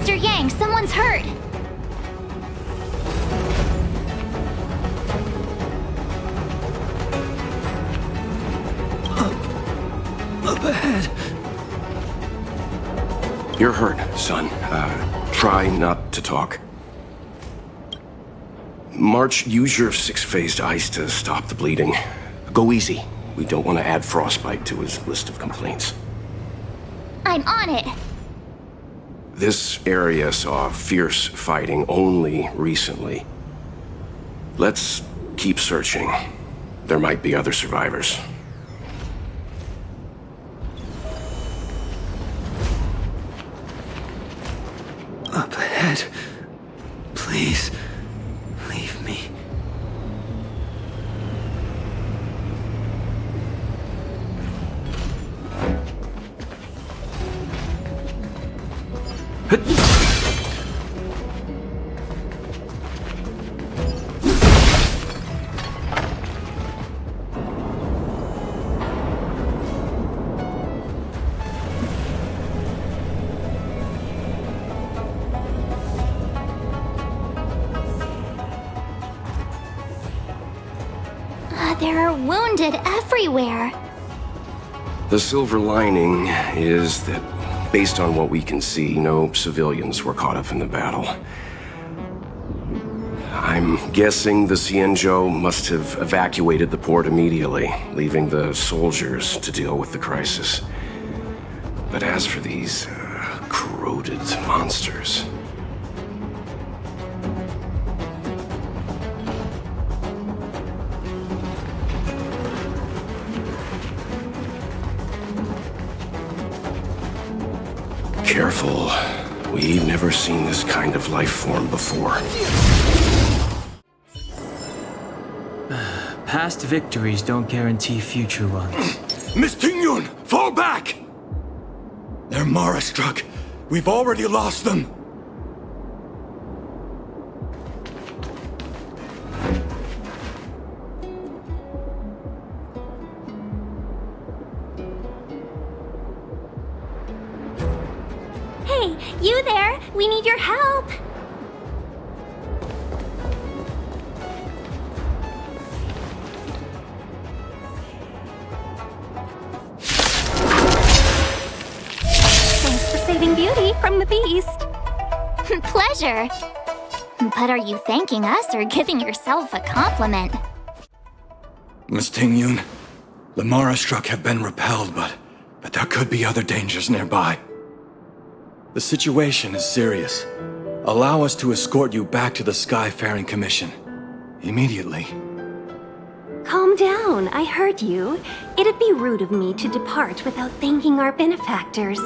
Mr. Yang, someone's hurt! Up ahead. You're hurt, son. Try not to talk. March, use your 6-phased ice to stop the bleeding. Go easy. We don't want to add frostbite to his list of complaints. I'm on it! This area saw fierce fighting only recently. Let's keep searching. There might be other survivors. Up ahead. Please, leave me. There are wounded everywhere. The silver lining is that, based on what we can see, no civilians were caught up in the battle. I'm guessing the Xianzhou must have evacuated the port immediately, leaving the soldiers to deal with the crisis. But as for these corroded monsters... Careful. We've never seen this kind of life form before. Past victories don't guarantee future ones. Miss Tingyun, fall back! They're Mara-Struck. We've already lost them. Hey, you there! We need your help! Thanks for saving Beauty from the beast. Pleasure. But are you thanking us or giving yourself a compliment? Miss Tingyun, the Mara-Struck have been repelled, but there could be other dangers nearby. The situation is serious. Allow us to escort you back to the Skyfaring Commission. Immediately. Calm down, I heard you. It'd be rude of me to depart without thanking our benefactors.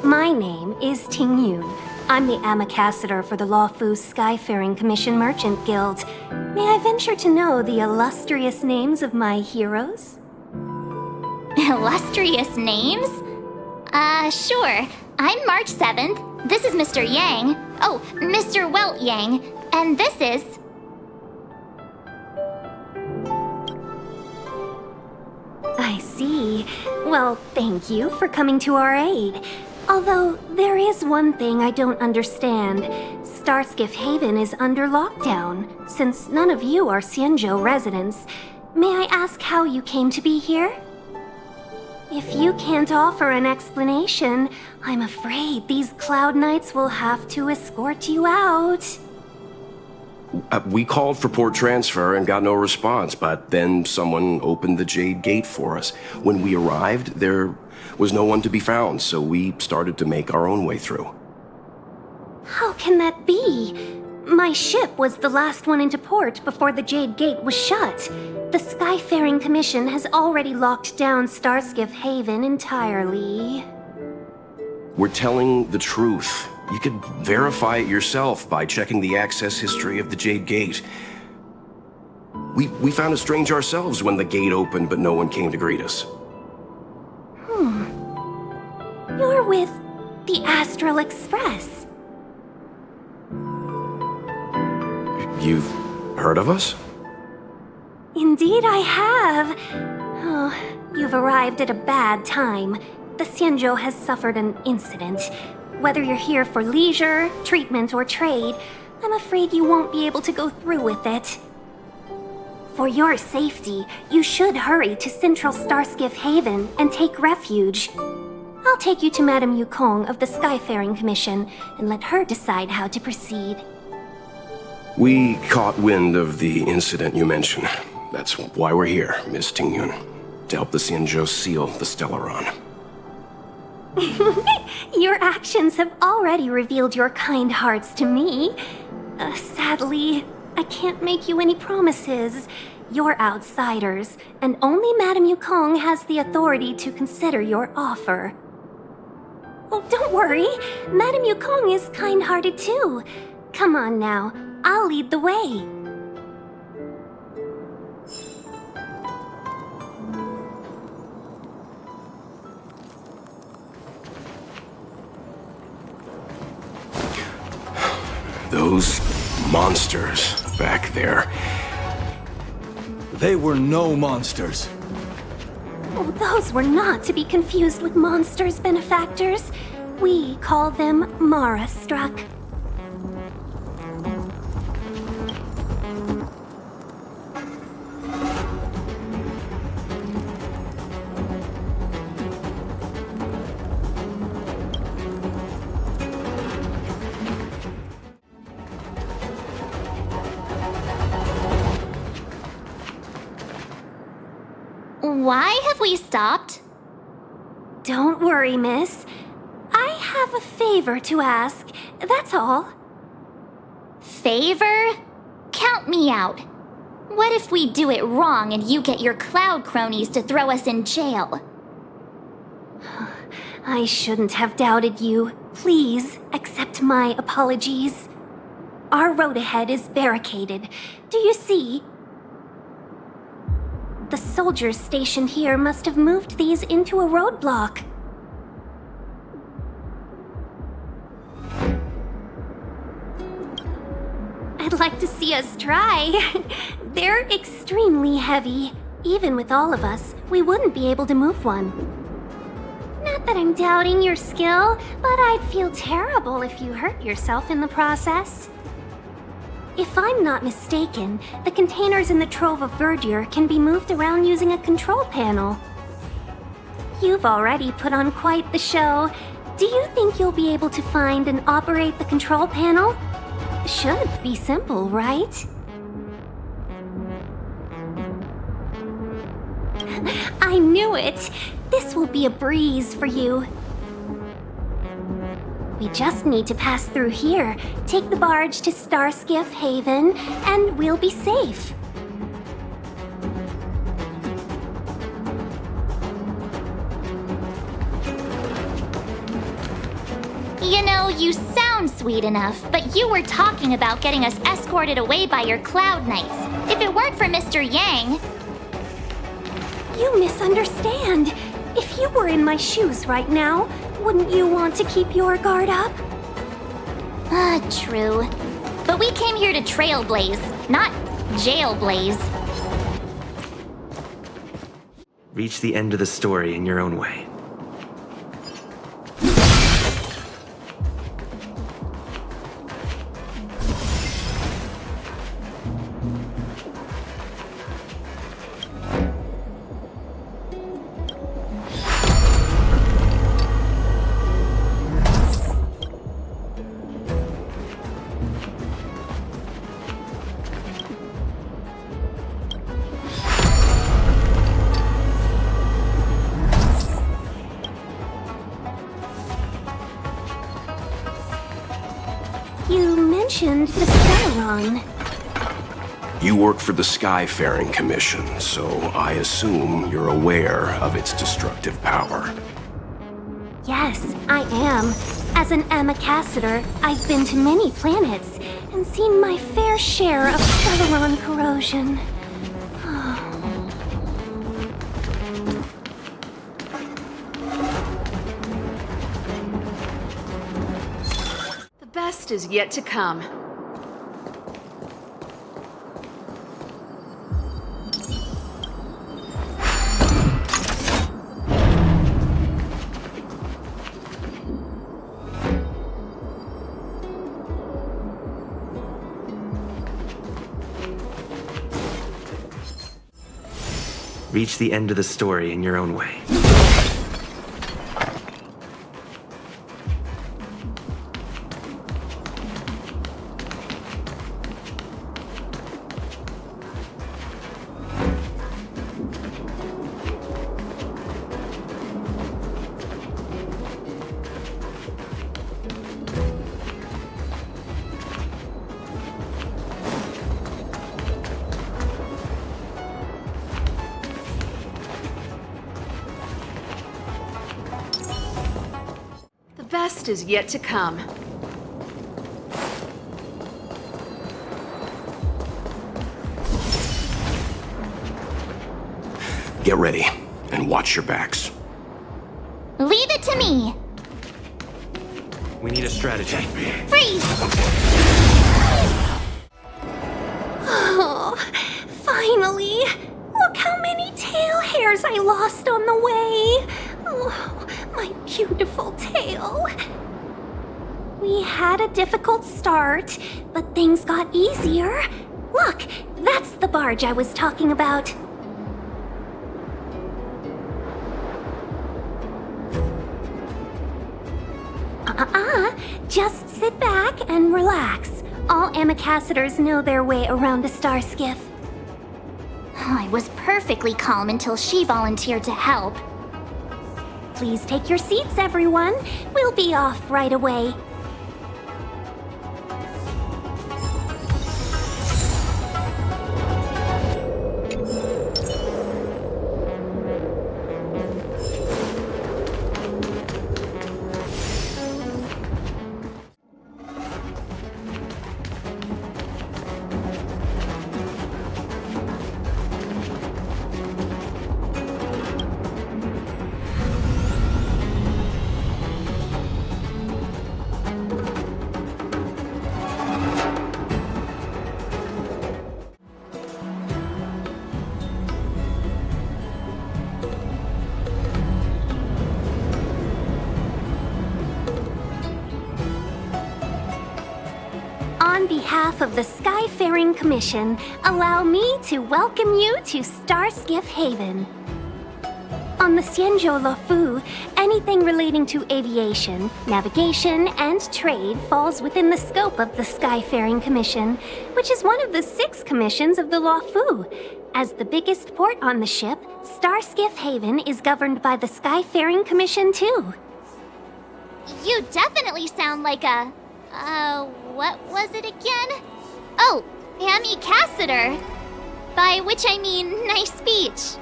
My name is Tingyun. I'm the ambassador for the Luofu Skyfaring Commission Merchant Guild. May I venture to know the illustrious names of my heroes? Illustrious names? Sure. I'm March 7th. This is Mr. Yang. Oh, Mr. Welt Yang. And this is... I see. Well, thank you for coming to our aid. Although, there is one thing I don't understand. Starskiff Haven is under lockdown. Since none of you are Xianzhou residents, may I ask how you came to be here? If you can't offer an explanation, I'm afraid these Cloud Knights will have to escort you out. We called for port transfer and got no response, but then someone opened the Jade Gate for us. When we arrived, there was no one to be found, so we started to make our own way through. How can that be? My ship was the last one into port before the Jade Gate was shut. The Skyfaring Commission has already locked down Starskiff Haven entirely. We're telling the truth. You could verify it yourself by checking the access history of the Jade Gate. We found it strange ourselves when the gate opened, but no one came to greet us. You're with the Astral Express. You've heard of us? Indeed I have. Oh, you've arrived at a bad time. the Xianzhou has suffered an incident. Whether you're here for leisure, treatment, or trade, I'm afraid you won't be able to go through with it. For your safety, you should hurry to Central Starskiff Haven and take refuge. I'll take you to Madame Yukong of the Skyfaring Commission and let her decide how to proceed. We caught wind of the incident you mentioned. That's why we're here, Miss Tingyun. To help the Xianzhou seal the Stellaron. Your actions have already revealed your kind hearts to me. Sadly, I can't make you any promises. You're outsiders, and only Madame Yukong has the authority to consider your offer. Oh, don't worry. Madame Yukong is kind-hearted too. Come on now, I'll lead the way. Those monsters back there. They were no monsters. Oh, those were not to be confused with monsters, benefactors. We call them Mara-Struck. Why have we stopped? Don't worry, miss. I have a favor to ask, that's all. Favor? Count me out. What if we do it wrong and you get your cloud cronies to throw us in jail? I shouldn't have doubted you. Please accept my apologies. Our road ahead is barricaded. Do you see? The soldiers stationed here must have moved these into a roadblock. I'd like to see us try. They're extremely heavy. Even with all of us, we wouldn't be able to move one. Not that I'm doubting your skill, but I'd feel terrible if you hurt yourself in the process. If I'm not mistaken, the containers in the Trove of Verdure can be moved around using a control panel. You've already put on quite the show. Do you think you'll be able to find and operate the control panel? Should be simple, right? I knew it! This will be a breeze for you. We just need to pass through here, take the barge to Starskiff Haven, and we'll be safe. You know, you sound sweet enough, but you were talking about getting us escorted away by your Cloud Knights. If it weren't for Mr. Yang... You misunderstand. If you were in my shoes right now, wouldn't you want to keep your guard up? True. But we came here to Trailblaze, not Jailblaze. Reach the end of the story in your own way. You mentioned the Stellaron. You work for the Skyfaring Commission, so I assume you're aware of its destructive power. Yes, I am. As an Amicassator, I've been to many planets and seen my fair share of Stellaron corrosion. The best is yet to come. Reach the end of the story in your own way. The best is yet to come. Get ready, and watch your backs. Leave it to me! We need a strategy. Freeze! Oh, finally! Look how many tail hairs I lost on the way! Oh, my beautiful tail. We had a difficult start, but things got easier. Look, that's the barge I was talking about. Just sit back and relax. All Amicassadors know their way around a star skiff. I was perfectly calm until she volunteered to help. Please take your seats, everyone. We'll be off right away. On behalf of the Skyfaring Commission, allow me to welcome you to Starskiff Haven. On the Xianzhou Luofu, anything relating to aviation, navigation, and trade falls within the scope of the Skyfaring Commission, which is one of the 6 commissions of the Luofu. As the biggest port on the ship, Starskiff Haven is governed by the Skyfaring Commission too. You definitely sound like a... what was it again? Oh, Amicassador. By which I mean nice speech.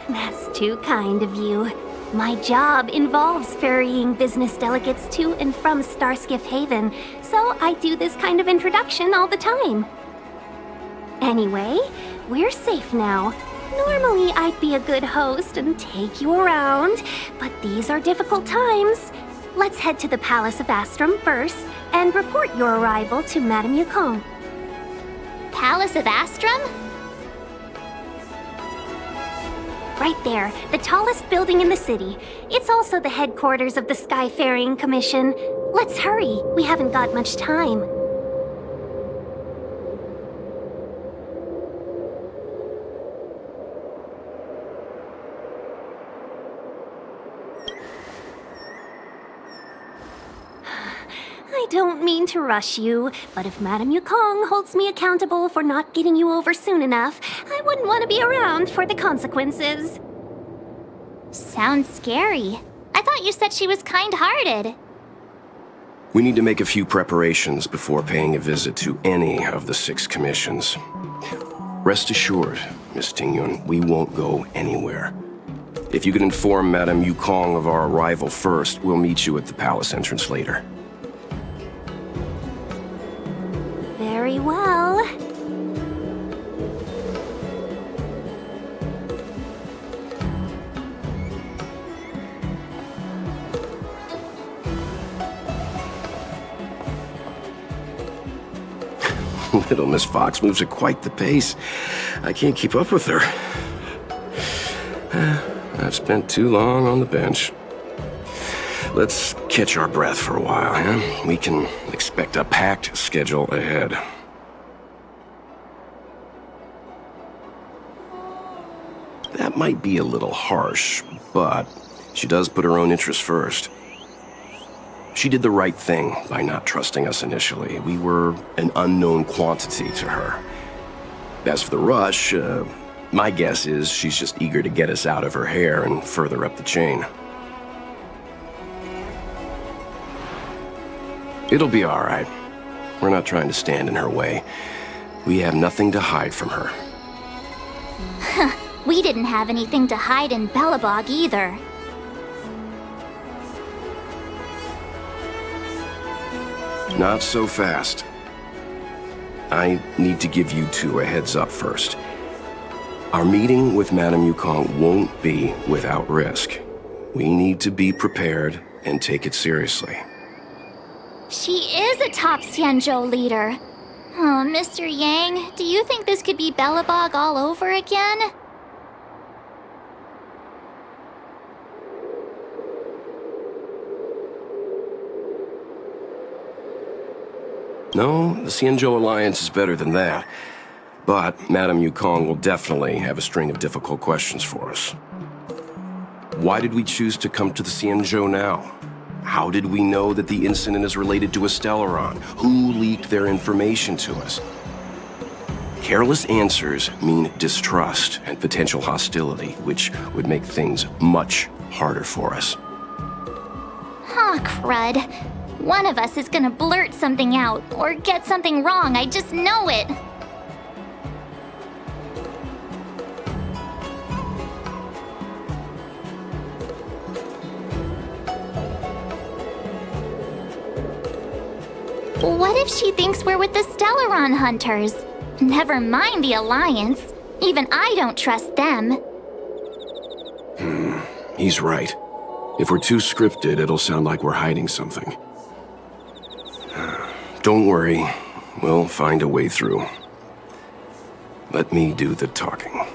That's too kind of you. My job involves ferrying business delegates to and from Starskiff Haven, so I do this kind of introduction all the time. Anyway, we're safe now. Normally I'd be a good host and take you around, but these are difficult times. Let's head to the Palace of Astrum first and report your arrival to Madame Yukong. Palace of Astrum? Right there, the tallest building in the city. It's also the headquarters of the Skyfaring Commission. Let's hurry, we haven't got much time. I don't mean to rush you, but if Madame Yukong holds me accountable for not getting you over soon enough, I wouldn't want to be around for the consequences. Sounds scary. I thought you said she was kind-hearted. We need to make a few preparations before paying a visit to any of the 6 commissions. Rest assured, Miss Tingyun, we won't go anywhere. If you could inform Madame Yukong of our arrival first, we'll meet you at the palace entrance later. Very well. Little Miss Fox moves at quite the pace. I can't keep up with her. I've spent too long on the bench. Let's catch our breath for a while, huh? We can expect a packed schedule ahead. that might be a little harsh, but she does put her own interests first. She did the right thing by not trusting us initially. We were an unknown quantity to her. As for the rush, my guess is she's just eager to get us out of her hair and further up the chain. It'll be all right. We're not trying to stand in her way. We have nothing to hide from her. We didn't have anything to hide in Belobog either. Not so fast. I need to give you two a heads up first. Our meeting with Madame Yukong won't be without risk. We need to be prepared and take it seriously. She is a top Xianzhou leader. Oh, Mr. Yang, do you think this could be Belobog all over again? No, the Xianzhou Alliance is better than that. But Madame Yukong will definitely have a string of difficult questions for us. Why did we choose to come to the Xianzhou now? How did we know that the incident is related to a Stellaron? Who leaked their information to us? Careless answers mean distrust and potential hostility, which would make things much harder for us. Aw, crud. One of us is gonna blurt something out, or get something wrong, I just know it. What if she thinks we're with the Stellaron Hunters? Never mind the Alliance. Even I don't trust them. He's right. If we're too scripted, it'll sound like we're hiding something. Don't worry. We'll find a way through. Let me do the talking.